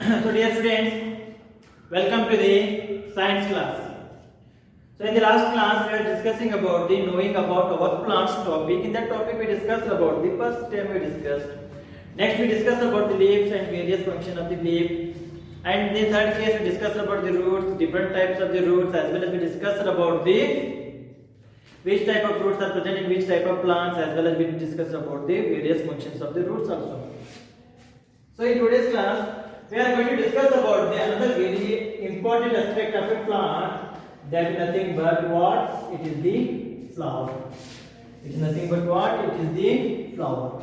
So dear students, welcome to the science class. So in the last class we are discussing about the knowing about our plants topic. In that topic we discussed about the first term we discussed. Next we discussed about the leaves and various function of the leaf. And in the third case we discussed about the roots, different types of the roots, as well as we discussed about the which type of roots are present in which type of plants, as well as we discussed about the various functions of the roots also. So in today's class we are going to discuss about the another very important aspect of a plant, that is nothing but what? It is the flower. It is nothing but what? It is the flower.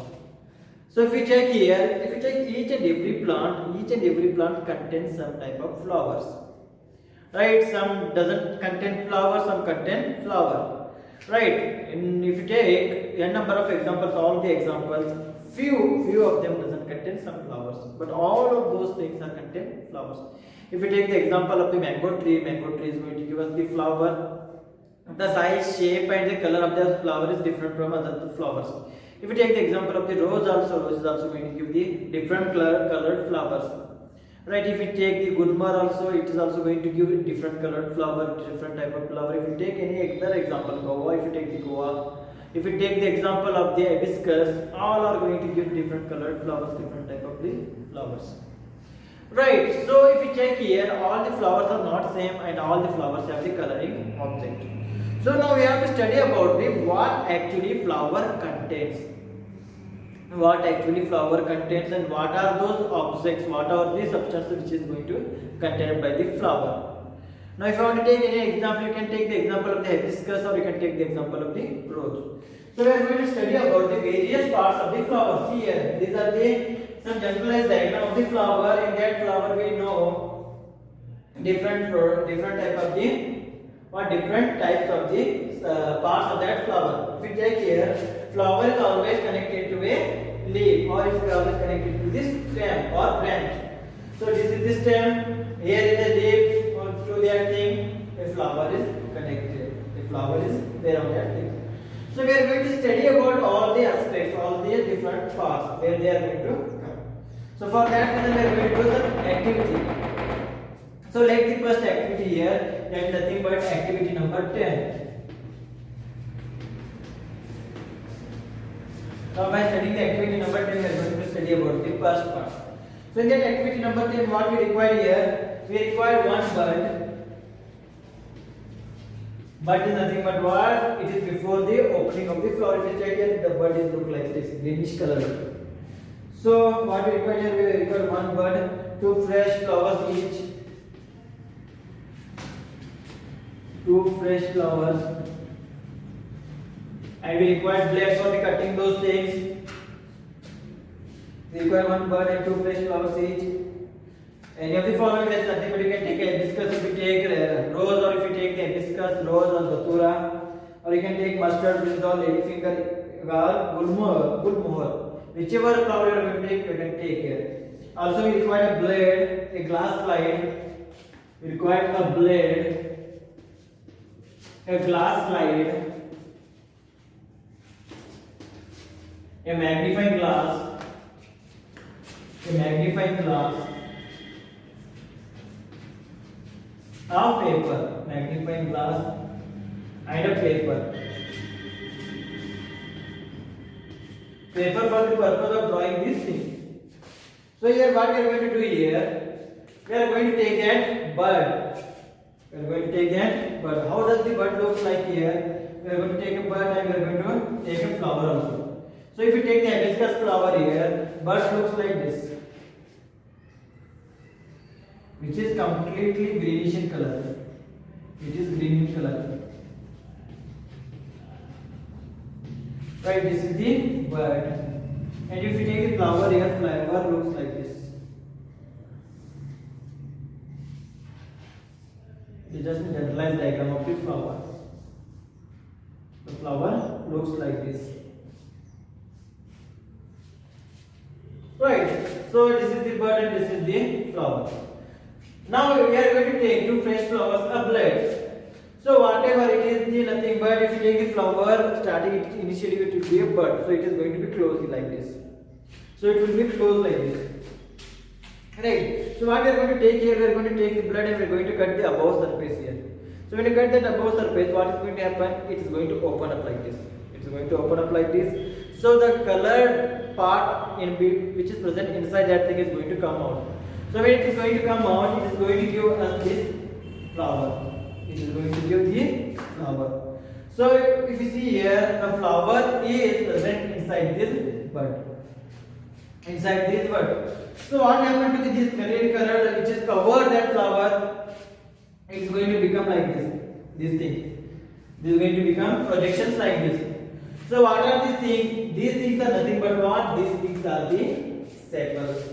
So if we check here, if we check each and every plant contains some type of flowers. Right? Some doesn't contain flower, some contain flower. Right? And if you take a number of examples, all the examples, few of them doesn't contain some flowers, but all of those things are contain flowers. If we take the example of the mango tree is going to give us the flower. The size, shape and the color of the flower is different from other flowers. If we take the example of the rose is also going to give the different colored flowers. Right, if we take the gulmar also, it is also going to give different colored flower, different type of flower. If we take any other example, guava, if you take the guava, if we take the example of the hibiscus, all are going to give different colored flowers, different type of the flowers. Right, so if we check here, all the flowers are not same and all the flowers have the coloring object. So now we have to study about the what actually flower contains. What actually flower contains and what are those objects, what are the substances which is going to contained by the flower. Now if you want to take any example, you can take the example of the hibiscus or you can take the example of the rose. So we are going to study about the various parts of the flower. See here, these are the some generalized diagram of the flower. In that flower we know different type of the different types of the parts of that flower. If we take here, flower is always connected to a leaf, or it is always connected to this stem or branch. So this is the stem, here is a leaf, or through that thing a flower is connected. A flower is there on that thing. So we are going to study about all the aspects, all the different parts where they are going to come. So for that reason we are going to do some activity. So like the first activity here, that is nothing but activity number 10. Now by studying the activity number 10, we are going to study about the first part. So in that activity number 10, what we require here, we require one bud. Bud is nothing but what? It is before the opening of the flower. If you check here, the bud is look like this, greenish color. So what we require here, we require one bud, 2 fresh flowers each. 2 fresh flowers, and we require blades for the cutting those things. We require one bud and 2 fresh flowers each. Any of the following, there is nothing but you can take a hibiscus if you take rose, or if you take the hibiscus, rose or datura, or you can take mustard, brinjal, ladyfinger, or gulmohar. Whichever flower you are going to take, you can take here. Also we require a blade, a glass slide. We require a blade, a glass slide, a magnifying glass, a paper, magnifying glass and a paper. Paper for the purpose of drawing these things. So here what we are going to do here, we are going to take that bud. How does the bud looks like here? We are going to take a bud and we are going to take a flower also. So if you take the hibiscus flower here, bud looks like this, which is completely greenish in color. It is green in color. Right, this is the bud. And if you take the flower here, flower looks like this. It is just a generalized diagram of the flower. The flower looks like this. Right, so this is the bud and this is the flower. Now we are going to take 2 fresh flowers, a blade. So whatever it is, the nothing but if you take the flower, starting it initially it will be a bud. So it is going to be closed like this. So it will be closed like this. Right. So what we are going to take here, we are going to take the blood and we are going to cut the above surface here. So when you cut that above surface, what is going to happen? It is going to open up like this. It is going to open up like this. So the colored part which is present inside that thing is going to come out. So when it is going to come out, it is going to give us this flower. It is going to give the flower. So if you see here, the flower is present inside this bud. Inside this bud. So what happened to this red color which is covered that flower? It is going to become like this. This thing. This is going to become projections like this. So what are these things? These things are nothing but what? These things are the sepals.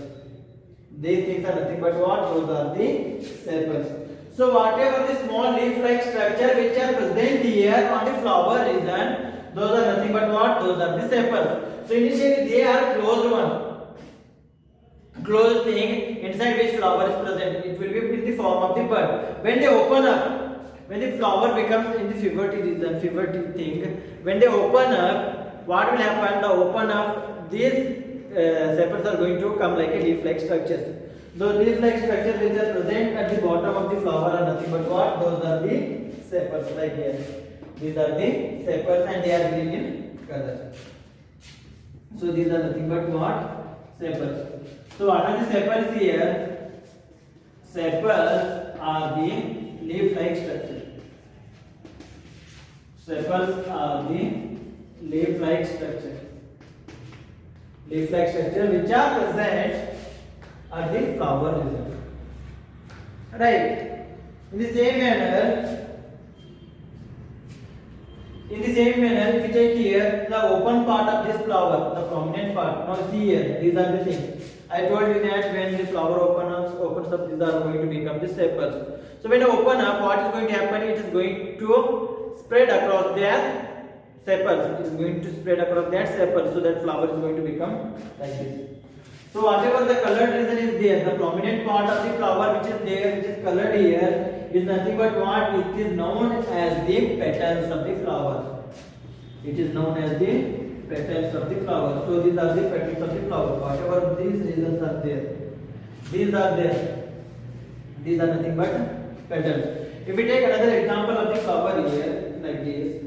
These things are nothing but what? Those are the sepals. So whatever the small leaf-like structure which are present here on the flower region, those are nothing but what? Those are the sepals. So initially they are closed one. Closed thing inside which flower is present. It will be in the form of the bud. When they open up, when the flower becomes in the puberty region, puberty thing, when they open up, what will happen? The open up, these sepals are going to come like a leaf-like structures. Those leaf-like structures which are present at the bottom of the flower are nothing but what? Those are the sepals like here. These are the sepals and they are green in color. So these are nothing but what? Sepals. So what are the sepals here? Sepals are the leaf-like structure. Sepals are the leaf-like structure. Leaf-like structure which are present at the flower region. Right. In the same manner, if you take here the open part of this flower, the prominent part. Now see here, these are the things. I told you that when the flower opens up, these are going to become the sepals. So when you open up, what is going to happen? It is going to spread across their sepals. It is going to spread across that sepals, so that flower is going to become like this. So whatever the colored region is there, the prominent part of the flower which is there, which is colored here, is nothing but what? It is known as the petals of the flower. It is known as the petals of the flower. So these are the petals of the flower. Whatever these regions are there, these are there. These are nothing but petals. If we take another example of the flower here, like this.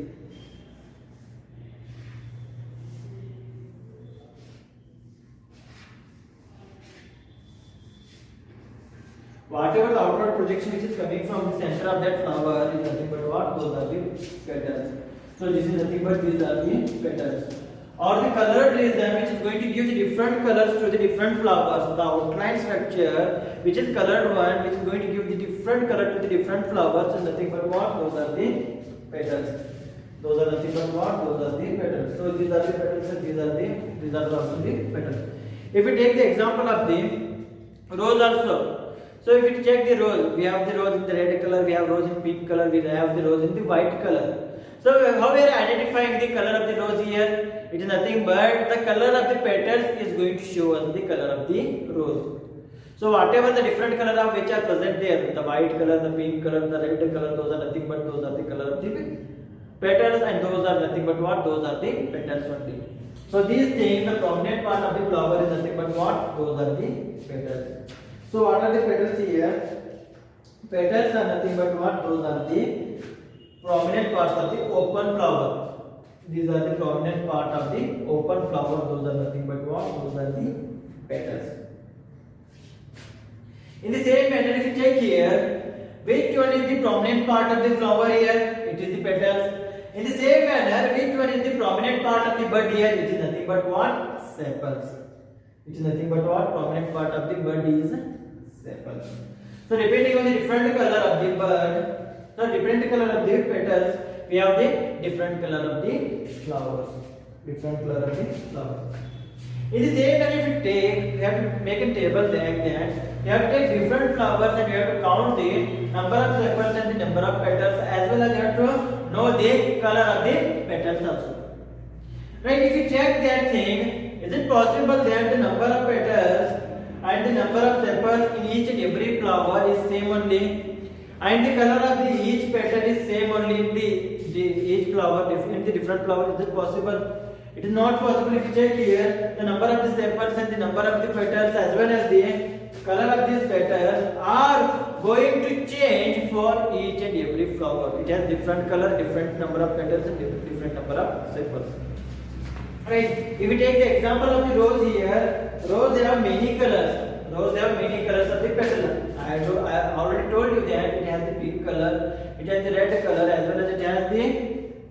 Whatever the outward projection which is coming from the center of that flower is nothing but what? Those are the petals. So this is nothing but these are the petals. Or the colored region which is going to give the different colors to the different flowers. The outline structure which is colored one which is going to give the different color to the different flowers is nothing but what? Those are the petals. Those are nothing but what? Those are the petals. So these are the petals and these are also the petals. If we take the example of the rose also. So if you check the rose, we have the rose in the red color, we have rose in pink color, we have the rose in the white color. So how we are identifying the color of the rose here? It is nothing but the color of the petals is going to show us the color of the rose. So whatever the different color of which are present there, the white color, the pink color, the red color, those are nothing but those are the color of the petals, and those are nothing but what? Those are the petals only. So these things, the prominent part of the flower is nothing but what? Those are the petals. So what are the petals here? Petals are nothing but what? Those are the prominent parts of the open flower. These are the prominent part of the open flower. Those are nothing but what? Those are the petals. In the same manner, if you check here, which one is the prominent part of the flower here? It is the petals. In the same manner, which one is the prominent part of the bud here? It is nothing but what? Sepals. It is nothing but what? Prominent part of the bud is sepals. So depending on the different color of the bud, so different color of the petals, we have the different color of the flowers. Different color of the flowers. In the same way, if you take, we have to make a table like that. You have to take different flowers and you have to count the number of sepals and the number of petals, as well as you have to know the color of the petals also. Right? If you check that thing, is it possible that the number of petals and the number of sepals in each and every flower is same only, and the color of the each petal is same only in the each flower, in the different flower? Is it possible? It is not possible. If you check here, the number of the sepals and the number of the petals as well as the color of these petals are going to change for each and every flower. It has different color, different number of petals, and different number of sepals. Right. If we take the example of the rose here, rose have many colors. Rose have many colors of the petal. I already told you that it has the pink color, it has the red color, as well as it has the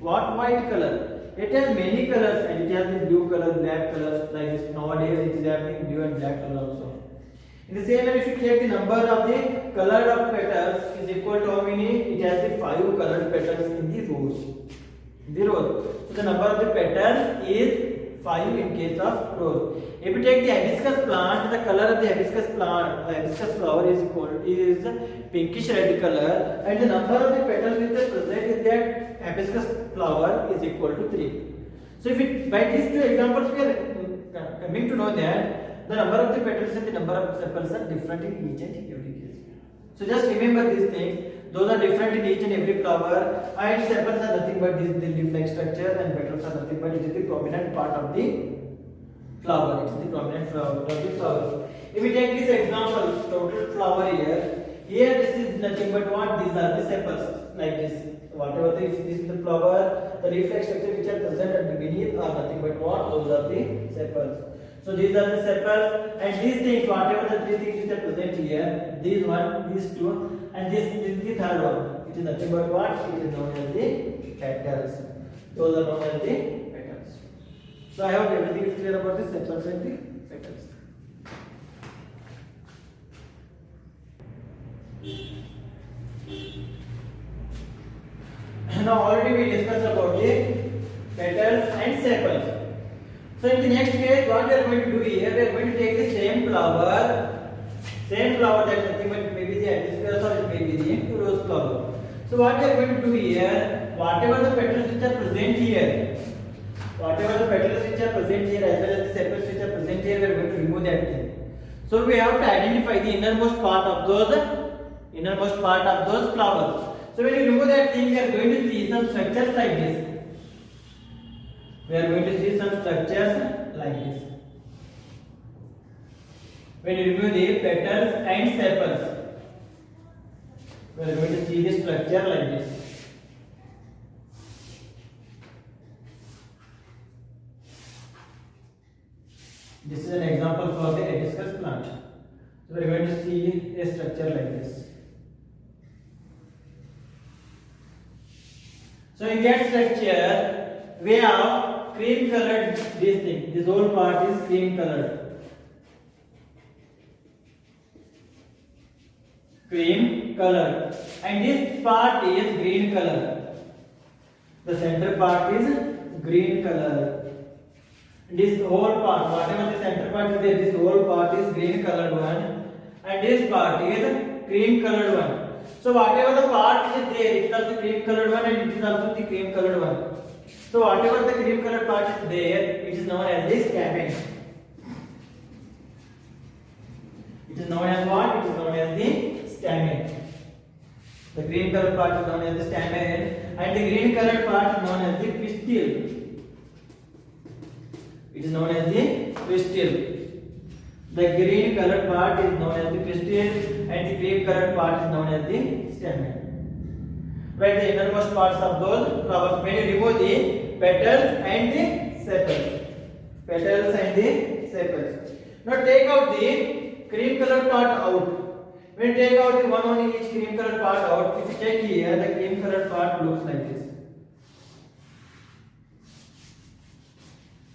white color. It has many colors and it has the blue color, black color. Like this nowadays, it is having blue and black color also. In the same way, if you take the number of the color of petals is equal to how many? It has the 5 colored petals in the rose. So the number of the petals is 5 in case of rose. If you take the hibiscus plant, the color of the hibiscus plant, the hibiscus flower is pinkish red color, and the number of the petals which are present in that hibiscus flower is equal to 3. So if it, by these two examples we are coming to know that the number of the petals and the number of sepals are different in each and every case. So just remember these things. Those are different in each and every flower, and sepals are nothing but this the leaf-like structure, and petals are nothing but it is the prominent part of the flower. It is the prominent flower of the flower. If we take this example, total flower here this is nothing but what? These are the sepals, like this. Whatever this is the flower, the leaf-like structure which are present at the beneath are nothing but what? Those are the sepals. So these are the sepals, and these things, whatever the 3 things which are present here, these one, these two, and this is the third one. It is nothing but what? It is known as the petals. Those are known as the petals. So I hope everything is clear about the sepals and the petals. Now already we discussed about the petals and sepals. So in the next case, what we are going to do here, we are going to take the same flower that is nothing but maybe the hibiscus or it may be the rose flower. So what we are going to do here, whatever the petals which are present here, as well as the sepals which are present here, we are going to remove that thing. So we have to identify the innermost part of those flowers. So when you remove that thing, we are going to see some structures like this. When you remove the petals and sepals, we are going to see the structure like this. This is an example for the hibiscus plant. So we are going to see a structure like this. So in that structure, we have cream colored this thing. This whole part is cream colored. And this part is green color. The center part is green color. This whole part, whatever the center part is there, this whole part is green colored one, and this part is cream colored one. So whatever the part is there, it is also cream colored one, and it is also the cream colored one. So whatever the cream colored part is there, it is known as the stamen. It is known as what? It is known as the stamen. The green colored part is known as the stamen, and the green colored part is known as the pistil. It is known as the pistil. The green colored part is known as the pistil, and the cream colored part is known as the stamen. Right, the innermost parts of those flowers. When you remove the petals and the sepals. Now take out the cream colored part out. When you take out the one each cream colored part out, if you check here, the cream colored part looks like this.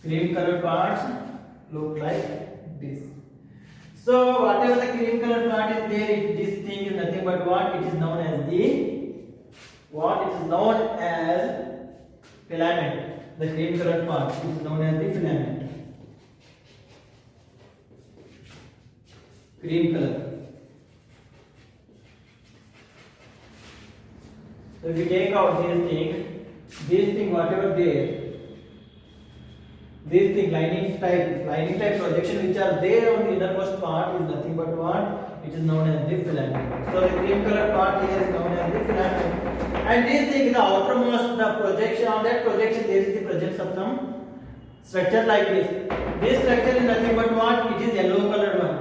Cream colored parts look like this. So whatever the cream colored part is there, this thing is nothing but what? It is known as filament. The cream colored part is known as the filament. Cream color. So if you take out this thing whatever there, this thing lining type projection which are there on the innermost part is nothing but what? It is known as the filament. So the cream colored part here is known as the filament. And this thing, the outermost, the projection, on that projection there is the presence of some structure like this. This structure is nothing but what? It is yellow colored one.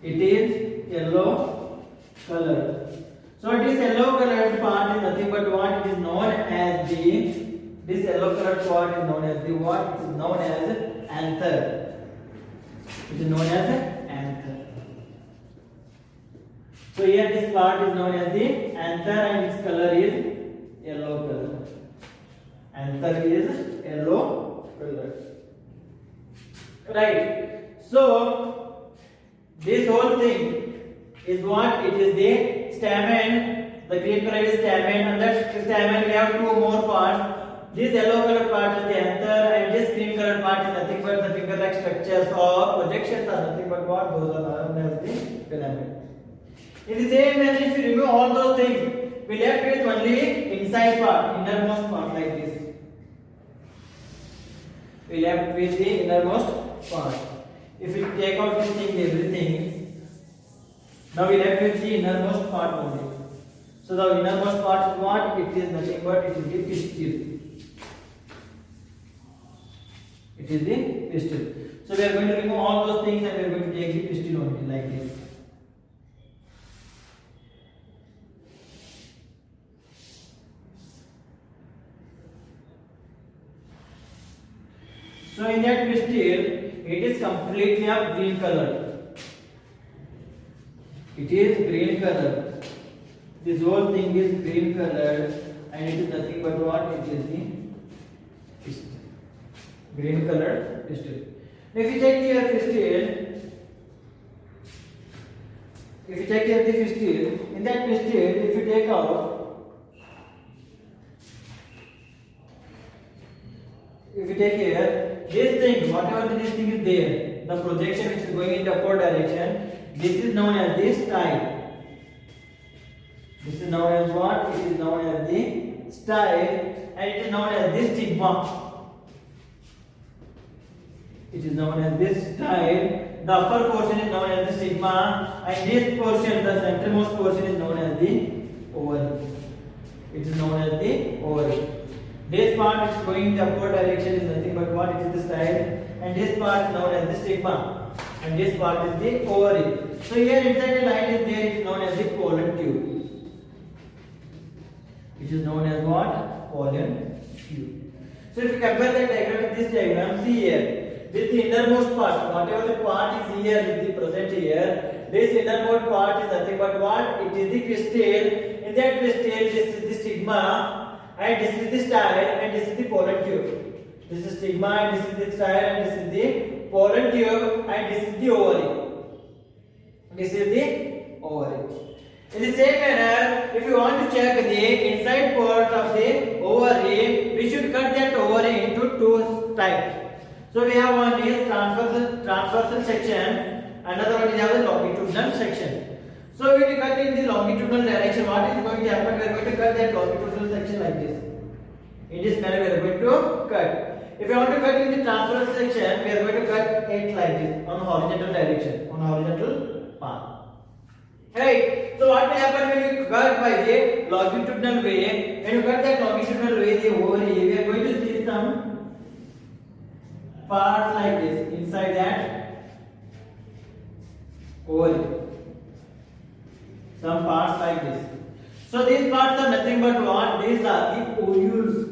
It is yellow color. So this yellow colored part is nothing but what? It is known as this yellow colored part is known as the what? It is known as anther. It is known as anther. So here this part is known as the anther and its color is yellow color. Anther is yellow color. Right. So this whole thing is what? It is the stamen. The green color is stamen, and that stamen we have two more parts. This yellow colored part is the anther, and this green colored part is nothing but the finger-like structures or projections are nothing but what? Those are known as the filament. In the same manner, if you remove all those things, we left with only inside part, innermost part like this. We left with the innermost part. If we take out this thing, everything, now we left with the innermost part only. So the innermost part is what? It is nothing but it is the pistil. It is the pistil. So we are going to remove all those things and we are going to take the pistil only like this. So in that pistil, it is completely of green color. It is green color. This whole thing is green color, and it is nothing but what? It is the pistil. Green colored pistil. Now if you check here pistil, if you check here the pistil, in that pistil, if you take out, if you take here, this thing, whatever this thing is there, the projection which is going in the upward direction, this is known as the style. This is known as what? It is known as the style, and it is known as the stigma. It is known as this style. The upper portion is known as the stigma, and this portion, the centermost portion, is known as the ovary. It is known as the ovary. This part which is going in the upward direction is nothing but what? It is the style, and this part is known as the stigma, and this part is the ovary. So here inside the line is there, it is known as the pollen tube. It is known as what? Pollen tube. So if you compare that diagram with this diagram, see here. This is the innermost part. Whatever the part is here, is the present here. This innermost part is nothing but what? It is the pistil. In that pistil, this is the stigma, and this is the style, and this is the pollen tube. This is stigma, and this is the style, and this is the pollen tube, and this is the ovary. This is the ovary. In the same manner, if you want to check the inside part of the ovary, we should cut that ovary into two types. So we have one is transversal section, another one is the longitudinal section. So when we cut in the longitudinal direction, what is going to happen? We are going to cut that longitudinal section like this. In this manner, we are going to cut. If you want to cut in the transversal section, we are going to cut it like this on horizontal direction, on horizontal path. Right. So what will happen when you cut by the longitudinal way? When you cut that longitudinal way, the ovary, we are going to see some parts like this inside that ovary. Some parts like this. So these parts are nothing but what? These are the ovules.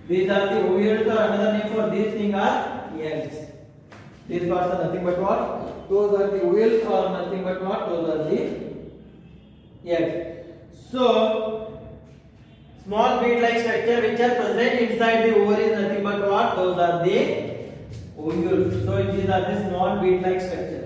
These are the ovules, or another name for these things are eggs. These parts are nothing but what? Those are the ovules, or nothing but what? Those are the eggs. So small bead-like structure which are present inside the ovary is nothing but what? Those are the ovules. So these are the small bead-like structure.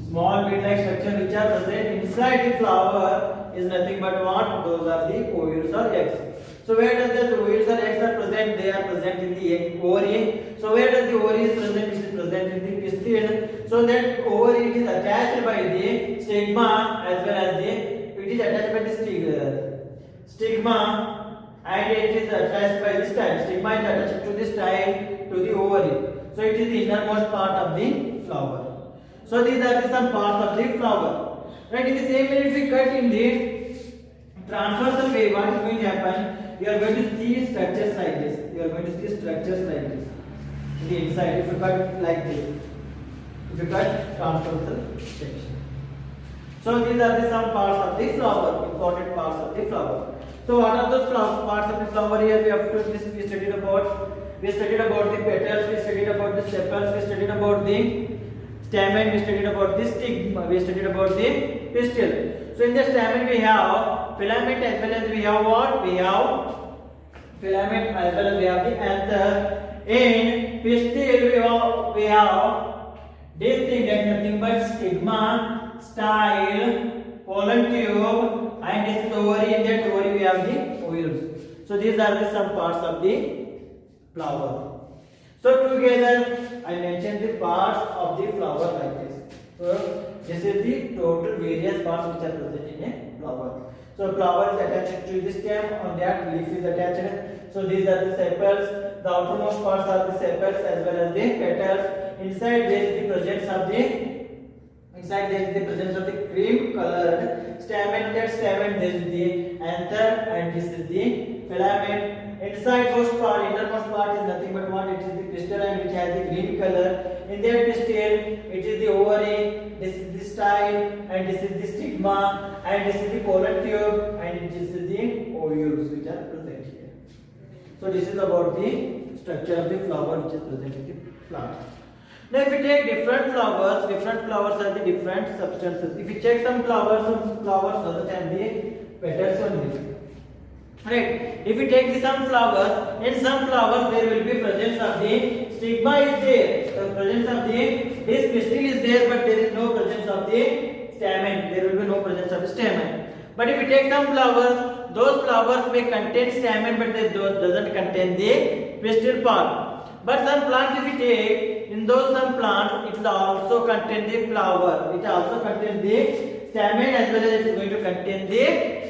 Small bead-like structure which are present inside the flower is nothing but what? Those are the ovules or eggs. So where does the ovules or eggs are present? They are present in the egg ovary. So where does the ovary is present? It is present in the pistil. So that ovary it is attached by the stigma as well as the it is attached by the stigma, and it is attached by the style. Stigma is attached to the style to the ovary. So it is the innermost part of the flower. So these are the some parts of the flower. Right. In the same way, if we cut in the transversal way, what is going to happen? you are going to see structures like this. You are going to see structures like this. In the inside, if you cut like this, if you cut transversal section. So these are the some parts of the flower, important parts of the flower. So what are those parts of the flower here? We have to this we studied about the petals, we studied about the sepals, we studied about the stamen, we studied about the stigma, we studied about the pistil. So in the stamen we have filament as well as we have what? We have filament as well as we have the anther. In pistil we have this thing that nothing but stigma, style, pollen tube, and this is ovary. In that ovary we have the ovules. So these are the some parts of the flower. So together I mentioned the parts of the flower like this. So this is the total various parts which are present in a flower. So flower is attached to the stem, on that leaf is attached. So these are the sepals. The outermost parts are the sepals as well as the petals. Inside there is the presence of the cream colored stamen. That stamen there is the anther and this is the filament. Inside most part, innermost part is nothing but what? It is the crystalline which has the green color. In that crystal, it is the ovary, this is the style, and this is the stigma, and this is the pollen tube, and this is the ovules which are present here. So this is about the structure of the flower which is present in the plant. Now if we take different flowers are the different substances. If you check some flowers doesn't have the petals only. Right. If we take some flowers, in some flowers there will be presence of the stigma is there. The presence of this pistil is there, but there is no presence of the stamen. There will be no presence of the stamen. But if we take some flowers, those flowers may contain stamen, but they doesn't contain the pistil part. But some plants, if we take, in those some plants, it also contain the flower. It also contains the stamen as well as it is going to contain the.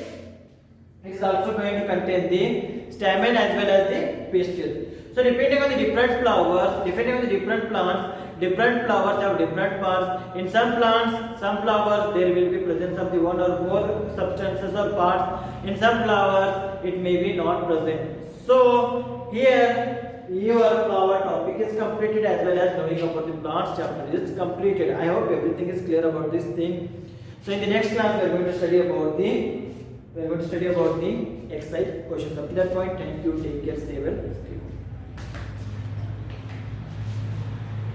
It is also going to contain the stamen as well as the pistil. So depending on the different flowers, depending on the different plants, different flowers have different parts. In some plants, some flowers there will be presence of the one or more substances or parts. In some flowers, it may be not present. So here your flower topic is completed as well as knowing about the plants chapter is completed. I hope everything is clear about this thing. So in the next class we are going to study about the exercise questions. Up to that point, thank you, take care, stay well.